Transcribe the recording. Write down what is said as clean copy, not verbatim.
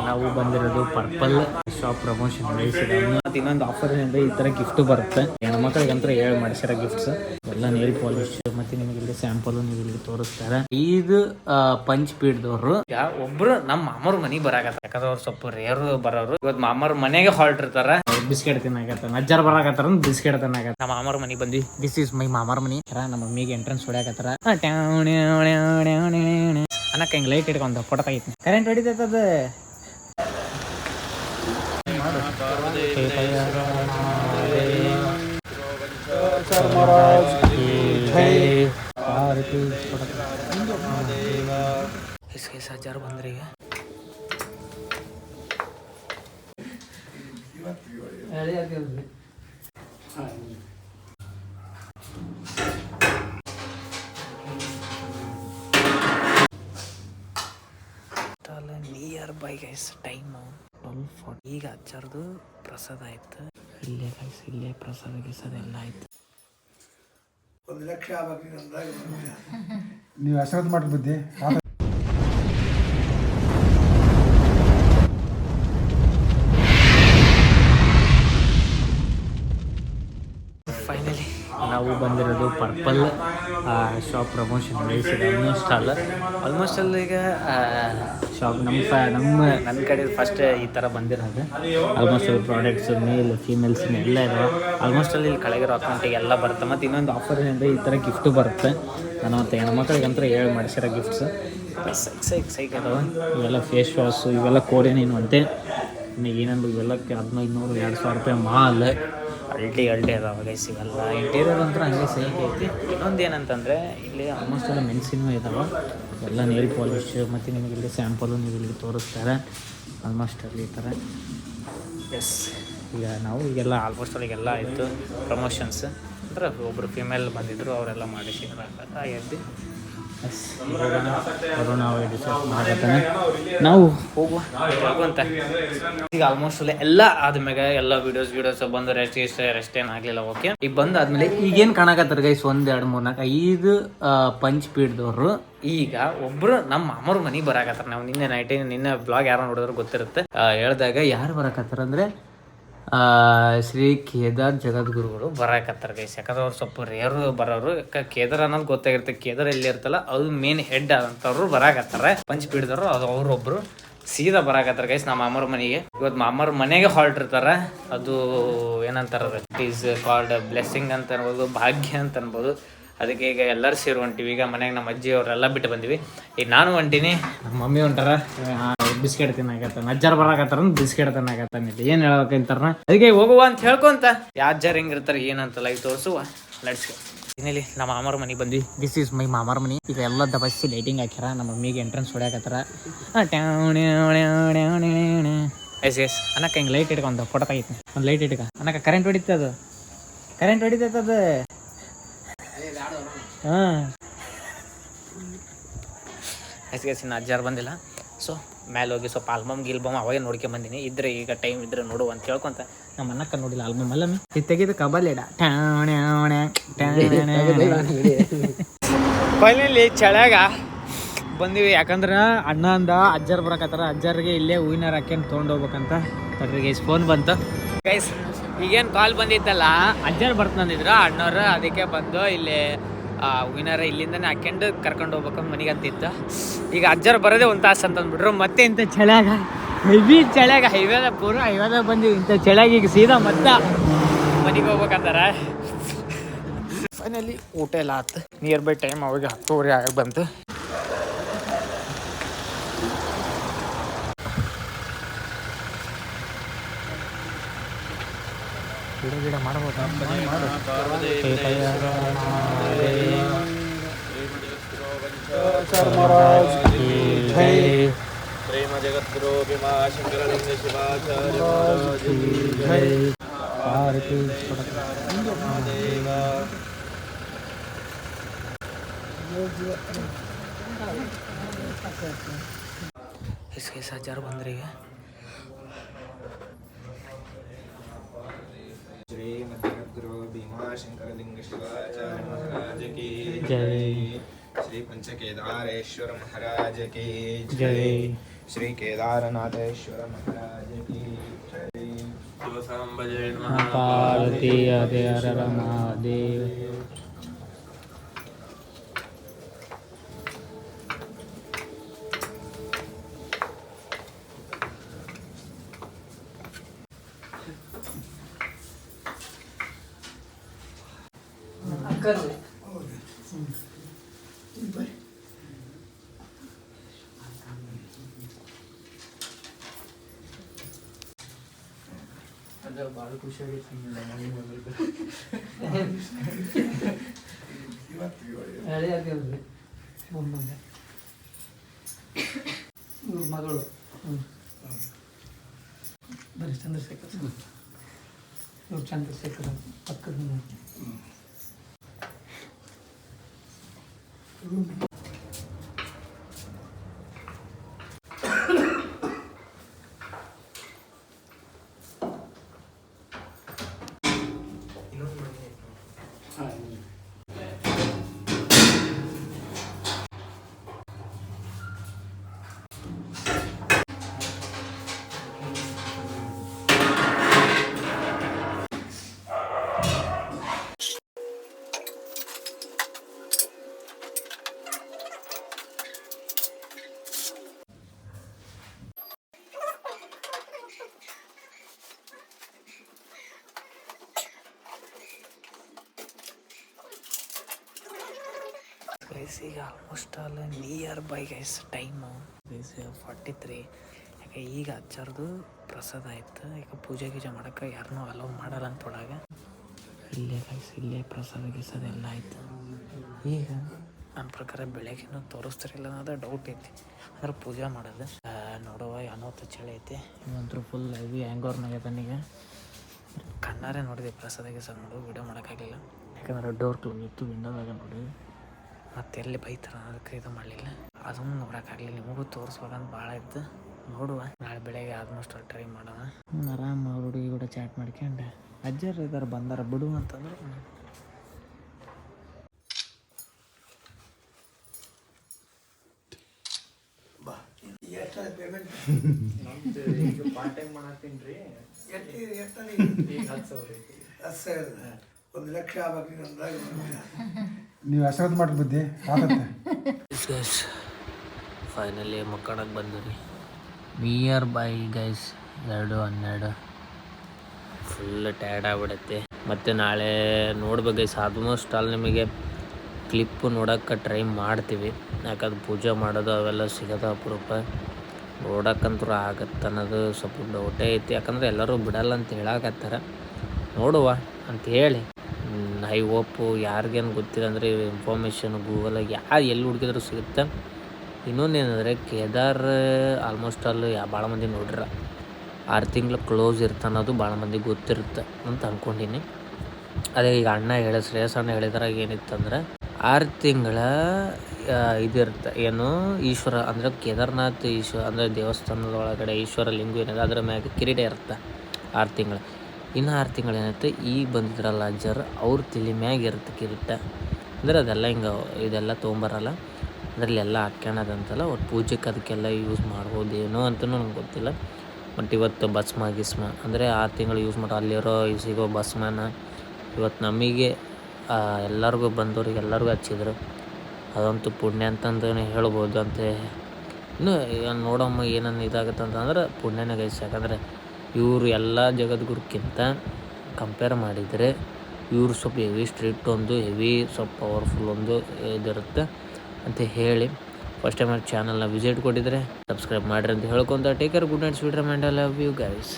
ನಾವು ಬಂದಿರೋದು purple shop promotion ನಡೆಸಿದೆ. ಮತ್ತು ಇನ್ನೊಂದು ಆಫರ್ ಏನಂದ್ರೆ ಈ ತರ ಗಿಫ್ಟ್ ಬರುತ್ತೆ ಹೆಣ್ಮಕ್ಳಿಗಂತ ಹೇಳಿ ಮಾಡಿಸಿರೋ ಗಿಫ್ಟ್ಸ್ ಎಲ್ಲ ನೇಲ್ ಪಾಲಿಶ್ ಮತ್ತೆ ನಿಮಗೆ ಇಲ್ಲಿ ಸ್ಯಾಂಪಲ್ ನೀವು ಇಲ್ಲಿ ತೋರಿಸ್ತಾರೆ. ಇದು ಪಂಚ್ ಪೀಡ್ದವ್ರು ಒಬ್ರು ನಮ್ಮ ಮಾಮವ್ರ ಮನೆಗೆ ಬರಾಕತ್ತ. ಯಾಕಂದ್ರೆ ಅವ್ರು ಸ್ವಲ್ಪ ರೇರು ಬರೋರು. ಇವತ್ತು ಮಾಮವ್ರ ಮನೆಗೆ ಹೊರಟಿರ್ತಾರ. ಬಿಸ್ಕೆಟ್ ತಿನ್ನಾಕತ್ತ ನಜ್ಜಾರ್ ಬರಾಕತ್ತಾರ ಬಿಸ್ಕೆಟ್ ತಿನ್ನಾಕತ್ತ. ನಮ್ಮ ಮಾಮವ್ರ ಮನೆಗೆ ಬಂದ್ವಿ. ದಿಸ್ ಇಸ್ ಮೈ ಮಾಮವ್ರ ಮನಿ. ನಮ್ಮ ಮಮ್ಮಿಗೆ ಎಂಟ್ರೆನ್ಸ್ ಹೊಡ್ಯಾಕತ್ತಾರ. ಅನ್ನಕ್ಕ ಹಿಂಗ್ ಲೈಟ್ ಇಟ್ಕೊಂಡ ಫೋಟೋ ತೆಗಿತೀನಿ. ಕರೆಂಟ್ ಹೊಡಿತೈತದ. हजार ಬಂದ್ರಿ ಈಗ. Near bye guys time 12:40. ಈಗ ಅಜ್ಜಾರ್ದು ಪ್ರಸಾದ ಆಯ್ತು. ಇಲ್ಲೇ ಗೈಸ್ ಇಲ್ಲೇ ಪ್ರಸಾದ ಗಿಸಾದ ಎಲ್ಲ ಆಯ್ತು. 1 ಲಕ್ಷ ನೀವು ಆಶೀರ್ವಾದ ಮಾಡಿ ಬುದ್ಧಿ. ಫೈನಲಿ ನಾವು ಬಂದಿರೋದು ಪರ್ಪಲ್ ಶಾಪ್ ಪ್ರಮೋಷನ್ ನಡೆಸಿದೆ. ಆಲ್ಮೋಸ್ಟ್ ಅಲ್ಲ ಈಗ ಶಾಪ್ ನನ್ನ ಕಡೆ ಫಸ್ಟ್ ಈ ಥರ ಬಂದಿರೋದು. ಆಲ್ಮೋಸ್ಟ್ ಅಲ್ಲಿ ಪ್ರಾಡಕ್ಟ್ಸ್ ಮೇಲ್ ಫೀಮೇಲ್ಸ್ ಎಲ್ಲ ಇದಾವೆ. ಆಲ್ಮೋಸ್ಟ್ ಅಲ್ಲಿ ಇಲ್ಲಿ ಕೆಳಗಿರೋ ಅಕೌಂಟಿಗೆ ಎಲ್ಲ ಬರುತ್ತೆ. ಮತ್ತು ಇನ್ನೊಂದು ಆಫರ್ ಏನಂದರೆ ಈ ಥರ ಗಿಫ್ಟು ಬರುತ್ತೆ. ನಾನು ಮತ್ತು ಹೆಣ್ಮಕ್ಳಿಗಂತ ಹೇಳಿ ಮಾಡಿಸಿರೋ ಗಿಫ್ಟ್ಸ್ ಸೈಕ್ ಅದಾವೆ. ಇವೆಲ್ಲ ಫೇಸ್ ವಾಶು ಇವೆಲ್ಲ ಕೋರಿನೇನು ಅಂತೆ. ಇನ್ನು ಏನಂದ್ರೆ ಇವೆಲ್ಲಕ್ಕೆ 1500-2000 ರೂಪಾಯಿ ಮಾಲ್ ಅಲ್ಟಿ ಅದಾವೆ ಗೈಸ್. ಇವೆಲ್ಲ ಇಂಟೀರಿಯರ್ ಅಂತೂ ಹಂಗೆ ಸೈಕ್ ಐತಿ. ಇನ್ನೊಂದು ಏನಂತಂದರೆ ಇಲ್ಲಿ ಆಲ್ಮೋಸ್ಟ್ ಎಲ್ಲ ಮೆನ್ಸಿನೂ ಇದಾವೆ. ಎಲ್ಲ ನೇಲ್ ಪಾಲಿಶ್ ಮತ್ತು ನಿಮಗೆ ಇಲ್ಲಿ ಸ್ಯಾಂಪಲು ನೀವು ಇಲ್ಲಿ ತೋರಿಸ್ತಾರೆ. ಆಲ್ಮೋಸ್ಟ್ ಅಲ್ಲಿ ಈ ಥರ ಎಸ್. ಈಗ ನಾವು ಈಗೆಲ್ಲ ಆಲ್ಮೋಸ್ಟ್ ಅಲ್ಲಿಗೆಲ್ಲ ಆಯಿತು ಪ್ರಮೋಷನ್ಸ್. ಅಂದ್ರೆ ಒಬ್ಬರು ಫಿಮೇಲ್ ಬಂದಿದ್ದರು ಅವರೆಲ್ಲ ಮಾಡಿಸಿದ್ರು. ಎದ್ದು ಎಸ್ ಹೋಗೋಣ. ನಾವು ಡಿಸೈಡ್ ಮಾಡತ್ತಾನೆ ನಾವು ಹೋಗುವಂತ. ಈಗ ಆಲ್ಮೋಸ್ಟ್ ಎಲ್ಲ ಆದ್ಮೇಲೆ ಎಲ್ಲ ವೀಡಿಯೋಸ್ ಬಂದು ರೆಸ್ಟ್ ಏನಾಗಲಿಲ್ಲ. ಓಕೆ ಈಗ ಬಂದಾದ್ಮೇಲೆ ಈಗೇನು ಕಾಣಕತ್ತಾರ ಗೈಸ್ 1 2 3 4 5 ಪಂಚ್ ಪೀಡ್ದವ್ರು ಈಗ ಒಬ್ರು ನಮ್ಮ ಮಾಮವ್ರ ಮನೆಗೆ ಬರಾಕತ್ತಾರ. ನಾವು ನಿನ್ನೆ ಬ್ಲಾಗ್ ಯಾರು ನೋಡಿದ್ರು ಗೊತ್ತಿರುತ್ತೆ. ಹೇಳ್ದಾಗ ಯಾರು ಬರಾಕತ್ತಾರ ಅಂದರೆ ಶ್ರೀ ಕೇದಾರ್ ಜಗದ್ಗುರುಗಳು ಬರಾಕತ್ತಾರ ಗೈಸ್. ಯಾಕಂದ್ರೆ ಅವ್ರು ಸ್ವಲ್ಪ ರೇರು ಬರೋರು. ಕೇದಾರ್ ಅನ್ನೋದು ಗೊತ್ತಾಗಿರುತ್ತೆ. ಕೇದಾರ್ ಎಲ್ಲಿ ಇರ್ತಲ್ಲ ಅದು ಮೇನ್ ಹೆಡ್ ಅಂತವ್ರು ಬರಾಕತ್ತಾರ. ಪಂಚ್ ಪೀಡ್ದವ್ರು ಅದು ಅವ್ರೊಬ್ರು ಸೀದಾ ಬರಾಕತ್ತಾರ ಗೈಸ್ ನಮ್ಮ ಮಾಮವ್ರ ಮನೆಗೆ. ಇವತ್ತು ಮಾಮವ್ರ ಮನೆಗೆ ಹೊರಟಿರ್ತಾರ. ಅದು ಏನಂತಾರ ಇಟ್ ಈಸ್ ಕಾಲ್ಡ್ ಬ್ಲೆಸ್ಸಿಂಗ್ ಅಂತ ಅನ್ಬೋದು, ಭಾಗ್ಯ ಅಂತ ಅನ್ಬೋದು. ಅದಕ್ಕೆ ಈಗ ಎಲ್ಲರೂ ಸೇರಿ ಹೊಂಟಿವಿ. ಈಗ ಮನೆಗೆ ನಮ್ಮ ಅಜ್ಜಿ ಅವರೆಲ್ಲ ಬಿಟ್ಟು ಬಂದಿವಿ. ಈಗ ನಾನು ಹೊಂಟೀನಿ, ನಮ್ಮ ಮಮ್ಮಿ ಹೊಂಟಾರ. ಬಿಸ್ಕೆಟ್ ತಿನ್ನಾಕತ್ತ ನಜ್ಜಾರ್ ಬರಾಕತ್ತಾರ ಬಿಸ್ಕೆಟ್ ತಿನ್ನಾಕತ್ತಾನ. ಏನು ಹೇಳ್ಬೇಕಂತಾರ ಅದಕ್ಕೆ ಹೋಗುವ ಅಂತ ಹೇಳ್ಕೊಂತ ಯಾಜ್ಜಾರ್ ಹೆಂಗಿರ್ತಾರೆ ಏನಂತ ಲೈವ್ ತೋರಿಸುವ. Let's go. ಇನ್ನಲ್ಲಿ ನಮ್ಮ ಮಾಮವ್ರ ಮನೆಗೆ ಬಂದ್ವಿ. ದಿಸ್ ಈಸ್ ಮೈ ಮಾಮವ್ರ ಮನೆ. ಈಗ ಎಲ್ಲ ದಬಸಿ ಲೈಟಿಂಗ್ ಹಾಕ್ಯಾರ. ನಮ್ಮ ಮಮ್ಮಿಗೆ ಎಂಟ್ರೆನ್ಸ್ ಹೊಡ್ಯಾಕತ್ತಾರ. ಎಸ್ ಅನ್ನಕ್ಕೆ ಹಿಂಗೆ ಲೈಟ್ ಇಟ್ಕೊಂಡ ಫೋಟೋ ತೆಗಿತೀನಿ. ಒಂದು ಲೈಟ್ ಇಟ್ಕ ಅನ್ನಕ್ಕೆ ಕರೆಂಟ್ ಹೊಡಿತದ. ಹಾಂ ಇನ್ನು ಅಜ್ಜಾರು ಬಂದಿಲ್ಲ. ಸೊ ಮೇಲೆ ಹೋಗಿ ಸ್ವಲ್ಪ ಗಿಲ್ಬಮ್ ಅವಾಗೇ ನೋಡ್ಕೊಂಬಂದಿನಿ. ಇದ್ರೆ ಈಗ ಟೈಮ್ ಇದ್ರೆ ನೋಡು ಅಂತ ಹೇಳ್ಕೊಂತ ನಮ್ಮ ಅನ್ನಕ್ಕ ನೋಡಿಲ್ಲ ಆಲ್ಬಮ್ ಅಲ್ಲ ಇದು ತೆಗೆದು ಕಬಲ್ಲೇಡ. ಫೈನಲಿ ಚಳ್ಯಾಗ ಬಂದಿವಿ. ಯಾಕಂದ್ರೆ ಅಣ್ಣ ಅಂದ ಅಜ್ಜಾರು ಬರಕತ್ತಾರ. ಅಜ್ಜಾರಿಗೆ ಇಲ್ಲೇ ಹೂವಿನಾರ ಹಾಕ್ಯಂಡು ತೊಗೊಂಡೋಗ್ಬೇಕಂತ. ತಡ್ರಿ ಗೈಸ್ ಫೋನ್ ಬಂತು ಗೈಸ್. ಈಗೇನು ಕಾಲ್ ಬಂದಿತ್ತಲ್ಲ ಅಜ್ಜಾರು ಬರ್ತಂದಿದ್ರು ಅಣ್ಣವ್ರು. ಅದಕ್ಕೆ ಬಂದು ಇಲ್ಲಿ ಹೂವಿನಾರ ಇಲ್ಲಿಂದನೇ ಹಾಕ್ಯಂಡು ಕರ್ಕೊಂಡು ಹೋಗ್ಬೇಕಂತ ಮನೆಗೆ ಅಂತಿತ್ತು. ಈಗ ಅಜ್ಜಾರು ಬರೋದೇ 1 ತಾಸು ಅಂತಂದ್ಬಿಟ್ರು. ಮತ್ತೆ ಇಂಥ ಚಳ್ಯಾಗ ಹೆವಿ ಚಳ್ಯಾಗ ಹೈವೇದಾಗ ಬಂದಿವಿ. ಇಂಥ ಚಳ್ಯಾಗ ಈಗ ಸೀದಾ ಮತ್ತೆ ಮನೆಗೆ ಹೋಗ್ಬೇಕಂತಾರ. ಫೈನಲಿ ಊಟ ಎಲ್ಲ ಆಯ್ತು. ನಿಯರ್ ಬೈ ಟೈಮ್ ಅವಾಗ 10:30 ಆಗ ಬಂತು. ಗಿಡ ಮಾಡ್ಬೋದು. ಪ್ರೇಮ ಜಗದ್ಗುರು ಭೀಮಾಶಂಕರಲಿಂಗ ಶಿವಾಚಾರ್ಯ हजार ಬಂದ್ರಿ ಈಗ. श्री जगद्गुरु भीमाशंकरलिंग शिवाचार्य महाराज की जय. श्री पंचकेदारेश्वर महाराज की जय. श्री केदारनाथेश्वर महाराज की जय। पार्वती हरे हर महादेव। ಭಾಳ ಖುಷಿಯಾಗಿತ್ತು ಹಳೆ ಆಗ್ಯಲ್ರಿ ಮೊಮ್ಮಗ ಇವ್ರ ಮಗಳು ಬರೀ ಚಂದ್ರಶೇಖರ್ ಇವ್ರು ಚಂದ್ರಶೇಖರ್ ಪಕ್ಕದ ಮನೆ. ಗೈಸ್ ಈಗ almost all near bye guys time guys 43. ಯಾಕೆ ಈಗ ಅಜ್ಜಾರ್ದು ಪ್ರಸಾದ ಆಯ್ತು. ಈಗ ಪೂಜೆ ಗೀಜೆ ಮಾಡೋಕ್ಕೆ ಯಾರನ್ನೂ ಅಲೋ ಮಾಡಲ್ಲ ಅಂತ ಒಳಗೆ. ಇಲ್ಲೇ ಗೈಸ್ ಇಲ್ಲೇ ಪ್ರಸಾದ ಗೀಸದ ಎಲ್ಲ ಆಯ್ತು. ಈಗ ನನ್ನ ಪ್ರಕಾರ ಬೆಳಗ್ಗೆನೂ ತೋರಿಸ್ತಿರಲಿಲ್ಲ ಅನ್ನೋದು ಡೌಟ್ ಐತಿ. ಅಂದ್ರೆ ಪೂಜೆ ಮಾಡೋದು ನೋಡುವ ಅನ್ನೋತ್ತು ಚಳಿ ಐತಿ. ಇನ್ನೊಂದು ಫುಲ್ ಹೆವಿ ಹ್ಯಾಂಗೋರ್ನಾಗ ತನಿಗೆ ಕಣ್ಣಾರೆ ನೋಡಿದೆ ಪ್ರಸಾದ ಗೀಸ ನೋಡು. ವಿಡಿಯೋ ಮಾಡೋಕ್ಕಾಗಲಿಲ್ಲ ಯಾಕಂದ್ರೆ ಡೋರ್ ಕ್ಲೋಸ್ ಇತ್ತು. ವಿಂಡೋದಾಗ ನೋಡಿ ಮತ್ತೆ ಎಲ್ಲಿ ಬೈತಾರ ಅದಕ್ಕೆ ಇದು ಮಾಡಲಿಲ್ಲ. ಅದನ್ನು ನೋಡೋಕ್ಕಾಗಲಿಲ್ಲ. ನಿಮಗೂ ತೋರಿಸ್ಬೇಕಂತ ಭಾಳ ಇತ್ತು. ನೋಡುವ ನಾಳೆ ಬೆಳಗ್ಗೆ ಆಲ್ಮೋಸ್ಟ್ ಟ್ರೈ ಮಾಡೋಣ. ಆರಾಮ ಹುಡುಗಿ ಕೂಡ ಚಾಟ್ ಮಾಡ್ಕೊಂಡು ಅಜ್ಜರು ಇದ್ದಾರೆ ಬಂದಾರ ಬಿಡು ಅಂತಂದ್ರೆ ಎಷ್ಟು ಪೇಮೆಂಟ್ ಪಾರ್ಟ್ ಟೈಮ್ ಮಾಡತ್ತೀನಿ ರೀ. ಈಗ 10,000 1 ಲಕ್ಷ ಆಗ್ಬೇಕು ಅಂದಾಗ ನೀವು ಹೆಸರದ್ದು ಮಾಡಿ ಬುದ್ಧಿ ಆಗತ್ತೆ. ಫೈನಲಿ ಮಕ್ಕಳಕ್ಕೆ ಬಂದ್ರಿ. Near bye guys 2:12 full tired ಆಗ್ಬಿಡತ್ತೆ. ಮತ್ತು ನಾಳೆ ನೋಡ್ಬೇಕು ಗೈಸ್. ಆಲ್ಮೋಸ್ಟ್ ಅಲ್ಲಿ ನಿಮಗೆ ಕ್ಲಿಪ್ಪು ನೋಡೋಕ್ಕೆ ಟ್ರೈ ಮಾಡ್ತೀವಿ. ಯಾಕಂದ್ರೆ ಪೂಜೆ ಮಾಡೋದು ಅವೆಲ್ಲ ಸಿಗೋದು ಅಪರೂಪ. ನೋಡೋಕ್ಕಂತೂ ಆಗತ್ತೆ ಅನ್ನೋದು ಸ್ವಲ್ಪ ಡೌಟೇ ಐತಿ. ಯಾಕಂದ್ರೆ ಎಲ್ಲರೂ ಬಿಡಲ್ಲ ಅಂತ ಹೇಳಕತ್ತಾರ. ನೋಡುವ ಅಂತ ಹೇಳಿ ಐ ಹೋಪು ಯಾರಿಗೇನು ಗೊತ್ತಿಲ್ಲ ಅಂದರೆ ಇನ್ಫಾರ್ಮೇಷನ್ ಗೂಗಲಾಗ ಯಾರು ಎಲ್ಲಿ ಹುಡುಕಿದ್ರು ಸಿಗುತ್ತೆ. ಇನ್ನೊಂದೇನೆಂದರೆ ಕೇದಾರ್ ಆಲ್ಮೋಸ್ಟ್ ಅಲ್ಲಿ ಭಾಳ ಮಂದಿ ನೋಡ್ರ 6 ತಿಂಗಳು ಕ್ಲೋಸ್ ಇರ್ತಾನೆ ಅನ್ನೋದು ಭಾಳ ಮಂದಿಗೆ ಗೊತ್ತಿರುತ್ತೆ ಅಂತ ಅಂದ್ಕೊಂಡಿನಿ. ಅದೇ ಈಗ ಅಣ್ಣ ಶ್ರೇಯಸ್ ಅಣ್ಣ ಹೇಳಿದ್ರಾಗ ಏನಿತ್ತಂದ್ರೆ 6 ತಿಂಗಳ ಇದಿರುತ್ತೆ ಏನು ಈಶ್ವರ ಅಂದರೆ ಕೇದಾರ್ನಾಥ್ ಈಶ್ವರ ಅಂದರೆ ದೇವಸ್ಥಾನದ ಒಳಗಡೆ ಈಶ್ವರ ಲಿಂಗು ಏನಿದೆ ಅದರ ಮ್ಯಾಗೆ ಕಿರೀಟ ಇರುತ್ತೆ 6 ತಿಂಗಳು. ಇನ್ನು 6 ತಿಂಗಳು ಏನೈತೆ ಈಗ ಬಂದಿದ್ರಲ್ಲ ಅಜ್ಜರು ಅವ್ರ ತಲೆ ಮ್ಯಾಗ ಇರುತ್ತೆ ಕಿರೀಟ. ಅಂದರೆ ಅದೆಲ್ಲ ಹಿಂಗೆ ಇದೆಲ್ಲ ತೊಗೊಂಬರಲ್ಲ ಅದರಲ್ಲಿ ಎಲ್ಲ ಹಾಕ್ಯಣದಂತಲ್ಲ. ಒಟ್ಟು ಪೂಜೆಗೆ ಅದಕ್ಕೆಲ್ಲ ಯೂಸ್ ಮಾಡ್ಬೋದೇನೋ ಅಂತಲೂ ನಂಗೆ ಗೊತ್ತಿಲ್ಲ. ಬಟ್ ಇವತ್ತು ಭಸ್ಮ ಗಿಸ್ಮ ಅಂದರೆ 6 ತಿಂಗಳು ಯೂಸ್ ಮಾಡೋ ಅಲ್ಲಿರೋ ಸಿಗೋ ಭಸ್ಮನ ಇವತ್ತು ನಮಗೆ ಎಲ್ಲರಿಗೂ ಬಂದವ್ರಿಗೆ ಎಲ್ಲರಿಗೂ ಹಚ್ಚಿದ್ರು. ಅದಂತೂ ಪುಣ್ಯ ಅಂತಂದು ಹೇಳ್ಬೋದು. ಅಂತ ಇನ್ನು ನೋಡಮ್ಮ ಏನನ್ನು ಇದಾಗುತ್ತೆ ಅಂತಂದ್ರೆ ಪುಣ್ಯನೇ ಗೈಸ್. ಯಾಕಂದರೆ ಇವರು ಎಲ್ಲ ಜಗದ್ಗುರುಕ್ಕಿಂತ ಕಂಪೇರ್ ಮಾಡಿದರೆ ಇವರು ಸ್ವಲ್ಪ ಹೆವಿ ಸ್ಟ್ರಿಕ್ಟ್ ಒಂದು ಹೆವಿ ಸ್ವಲ್ಪ ಪವರ್ಫುಲ್ ಒಂದು ಇದಿರುತ್ತೆ ಅಂತ ಹೇಳಿ ಫಸ್ಟ್ ಟೈಮ್ ಚಾನಲ್ನ ವಿಸಿಟ್ ಕೊಟ್ಟಿದ್ರೆ ಸಬ್ಸ್ಕ್ರೈಬ್ ಮಾಡಿರಿ ಅಂತ ಹೇಳ್ಕೊಂತ take care. Good night sweet remind. I love you guys.